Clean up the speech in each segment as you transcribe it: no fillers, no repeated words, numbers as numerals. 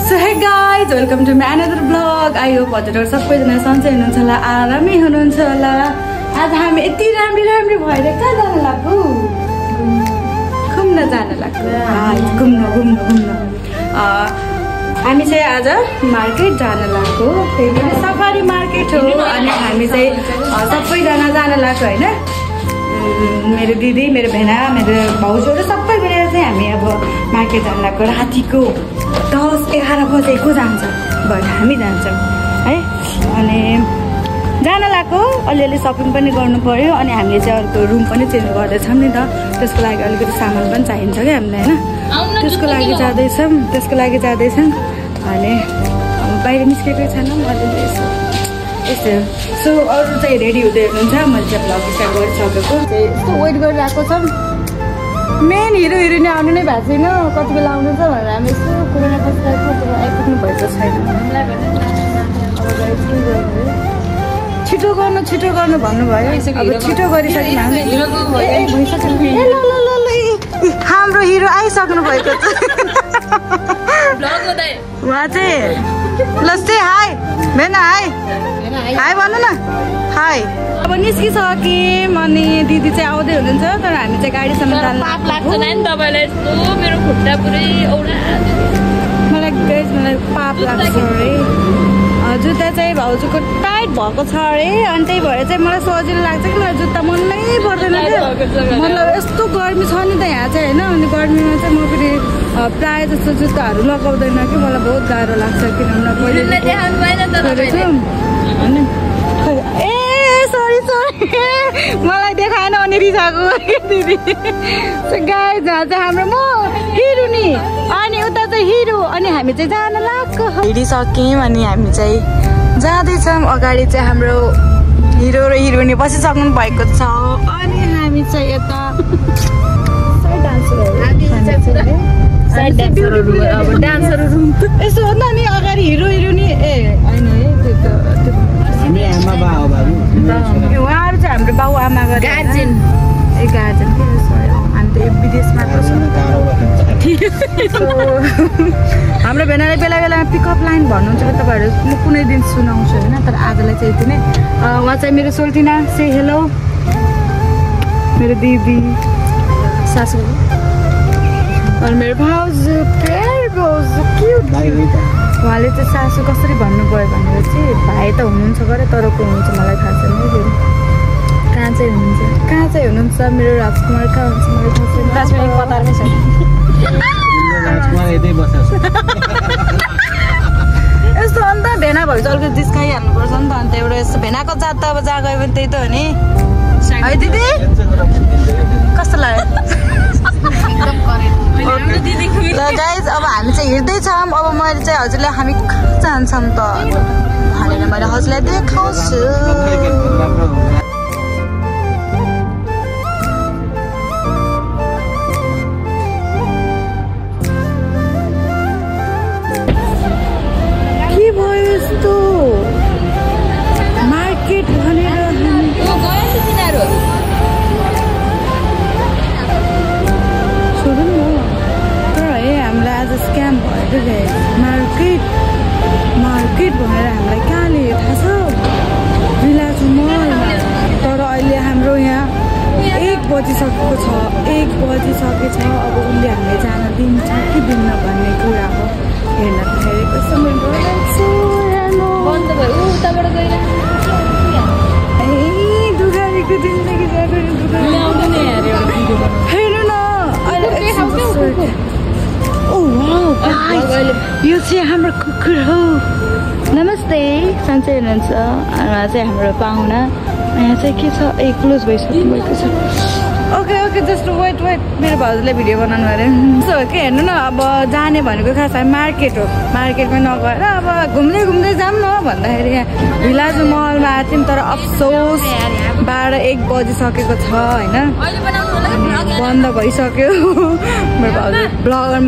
So hey guys, welcome to my another vlog. I hope हजुरहरु सबैजना सन्चै हुनुहुन्छ होला, आरामै हुनुहुन्छ होला। आज हामी यति राम्री भएर कहाँ जान लाग्यो? घुम्न जान लाग्यो। घुम्न। हामी चाहिँ आज मार्केट जान लाग्यो। त्यही पनि सफारी मार्केट हो अनि हामी चाहिँ सबैजना जान लाग्यो हैन। मेरो दिदी, मेरो भेना, मेरो भाउजूहरु सबै मिलेर चाहिँ हामी अब मार्केट जान लाग्यो। रातिको 10-11 बजेको जान्छ भएर हामी जान्छौँ है। अनि जान लाग्यो, अलिअलि सपिङ पनि गर्नु पर्यो अनि हामीले चाहिँ अर्को रुम पनि चेन्ज गर्दैछौँ नि त। त्यसको लागि अलिकति सामान पनि चाहिन्छ क्या हामीलाई हैन। त्यसको लागि जाँदैछौँ अनि बाहिर निस्केकै छैन मैले यस्तो। सो अरू चाहिँ रेडी हुँदै हुनुहुन्छ, मैले चाहिँ भ्लग स्टार्ट गरिसकेको यस्तो वेट गरिरहेको छौँ। मेन हिरोइनी आउनु नै भएको छैन, कति बेला आउनु छ भनेर हामी यस्तो कुरामा बसिरहेको त्यो आइपुग्नु भएको छैन। छिटो गर्नु भन्नुभयो, अब छिटो गरिसक्यो हाम्रो हिरो आइसक्नु भएको छ। उहाँ चाहिँ लस्ते हाई भेना हाई भन्नु न हाई। अब निस्किसक्यौँ अनि दिदी चाहिँ आउँदै हुनुहुन्छ, तर हामी चाहिँ गाडीसम्म जानु पाप लाग्छ नि तपाईँलाई। यस्तो मेरो खुट्टा पुरै मलाई पाप लाग्छ अरे। जुत्ता चाहिँ भाउजूको टाइट भएको छ अरे अनि त्यही भएर चाहिँ मलाई सजिलो लाग्छ कि मलाई जुत्ता मनमै पर्दैन क्या। मतलब यस्तो गर्मी छ नि त यहाँ चाहिँ होइन। अनि गर्मीमा चाहिँ म फेरि प्रायः जस्तो जुत्ताहरू लगाउँदैन कि मलाई बहुत गाह्रो लाग्छ। किनभने अनि ए सरी मलाई देखाएन अनि रिसाएको दिदी। गाई जहाँ चाहिँ हाम्रो म हिरो नि अनि उता चाहिँ हिरो अनि हामी चाहिँ जान लाग्यो। हिँडिसक्यौँ अनि हामी चाहिँ जाँदैछौँ। अगाडि चाहिँ हाम्रो हिरो र हिरोइनी बसिसक्नु भएको छ अनि हामी चाहिँ यता डान्सरहरू यस्तो हो नि। अगाडि हिरो हिरोइनी ए होइन है त्यो उहाँहरू चाहिँ हाम्रो बाउ आमा गार्जेन हामी त विदेशमा हाम्रो भेनाले बेला पिकअप लाइन भन्नुहुन्छ कि तपाईँहरू म कुनै दिन सुनाउँछु होइन। तर आजलाई चाहिँ यति नै। उहाँ चाहिँ मेरो सोल्टिना से हेलो, मेरो दिदी सासू अनि मेरो भाउजू क्युट। उहाँले चाहिँ सासू कसरी भन्नुभयो भनेर चाहिँ भाइ त हुनुहुन्छ गरे तर को हुनुहुन्छ मलाई थाहा छैन। कहाँ चाहिँ हुनुहुन्छ मेरो राजकुमार कहाँ हुन्छ मलाई थाहा छैन। कतारमै छ यस्तो अन्त भेना भएपछि अलिकति जिस्काइहाल्नुपर्छ नि त। अन्त एउटा यस्तो भेनाको जात त अब जहाँ गयो भने त्यही त हो नि है दिदी। कस्तो लाग्यो ल गाइज? अब हामी चाहिँ हिँड्दैछौँ। अब मैले चाहिँ हजुरलाई हामी कहाँ जान्छौँ त भनेर मैले हजुरलाई देखाउँछु। के भयो यस्तो मार्केट भनेर स्क्याम भयो मार्केट भनेर हामीलाई कहाँले थाहा छ विलाज मलमा। तर अहिले हाम्रो यहाँ 1 बजिसकेको छ। अब उसले हामीले जान दिन्छ कि दिन्न भन्ने कुरा हो। हेर्न हेरेको समय दुगारीको जिन्दगी हेर्नु न यो चाहिँ हाम्रो कुकुर हो। नमस्ते सन्चै हुनुहुन्छ? उहाँ चाहिँ हाम्रो पाहुना। यहाँ चाहिँ के छ ए क्लोज भइसक्नु भएको छ। ओके जस्ट वेट मेरो भाउजूले भिडियो बनाउनु अरे। सो के हेर्नु न अब जाने भनेको खास मार्केट हो। मार्केटमा नगएर अब घुम्दै जाऊँ न भन्दाखेरि यहाँ भिलाज मलमा आएको थियौँ। तर अफसोस 12-1 बजिसकेको छ होइन। बन्द भइसक्यो। मेरो भाउजू ब्लगर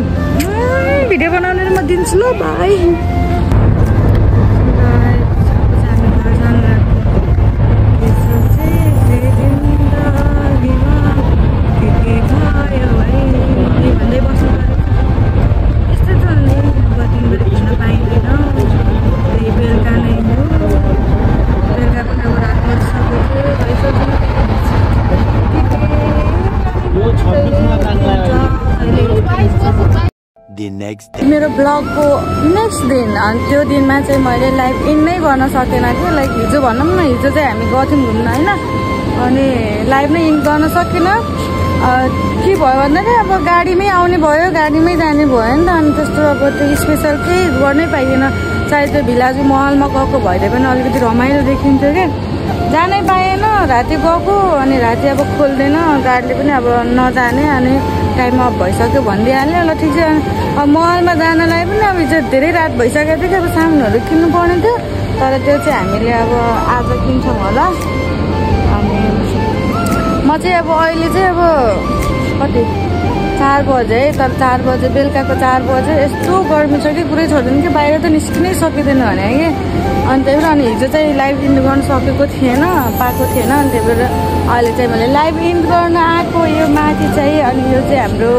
भिडियो बनाउनु म दिन्छु ल भाइ। भन्दै बस्नु मेरो ब्लगको नेक्स्ट दिन अनि त्यो दिनमा चाहिँ मैले लाइभ इन नै गर्न सकेन थिएँ। लाइक हिजो भनौँ न, हिजो चाहिँ हामी गथ्यौँ घुम्न होइन, अनि लाइभ नै इन गर्न सकेन। के भयो भन्दाखेरि अब गाडीमै आउने भयो, गाडीमै जाने भयो नि त, अनि त्यस्तो अब त्यो स्पेसल केही गर्नै पाइएन। चाहे त्यो भिलाजु महलमा गएको भइदिए पनि अलिकति रमाइलो देखिन्थ्यो क्या, जानै पाएन। राति गएको अनि राति अब खोल्दैन गाडीले पनि, अब नजाने अनि टाइम अफ भइसक्यो भनिदिइहाल्यो। ल ठिक छ। अब महलमा जानलाई पनि अब हिजो धेरै रात भइसकेको थियो कि अब सामानहरू किन्नु पर्ने थियो, तर त्यो चाहिँ हामीले अब आज किन्छौँ होला। अनि म चाहिँ अब अहिले चाहिँ अब कति 4 बजे है, तर 4 बजे बेलुकाको 4 बजे यस्तो गर्मी छ कि पुरै छोड्दैन कि, बाहिर त निस्किनै सकिँदैन भने कि। अनि त्यही भएर अनि हिजो चाहिँ लाइभ इन गर्न सकेको थिएन, पाएको थिएन। अनि त्यही भएर अहिले चाहिँ मैले लाइभ इन गर्न आएको यो माथि चाहिँ। अनि यो चाहिँ हाम्रो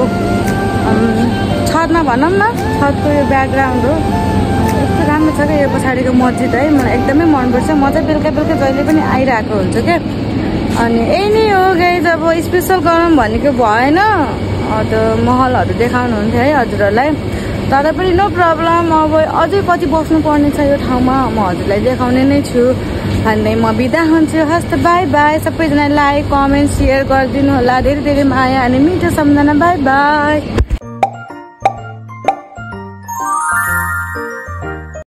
छतमा भनौँ न, छतको यो ब्याकग्राउन्ड हो। यस्तो राम्रो छ क्या यो पछाडिको मस्जिद है, मलाई एकदमै मनपर्छ। म चाहिँ बेलुका बेलुका जहिले पनि आइरहेको हुन्छ क्या। अनि यही नै हो गाइज, अब स्पेसल गरौँ भनेको भएन, त्यो महलहरू देखाउनु हुन्थ्यो है हजुरहरूलाई, तर पनि नो प्रब्लम। अब अझै कति बस्नुपर्ने छ यो ठाउँमा, म हजुरलाई देखाउने नै छु। भन्दै म बिदा हुन्छु। हस् त, बाई बाई। सबैजना लाइक कमेन्ट सेयर गरिदिनु होला। धेरै धेरै माया अनि मिठो सम्झना। By by.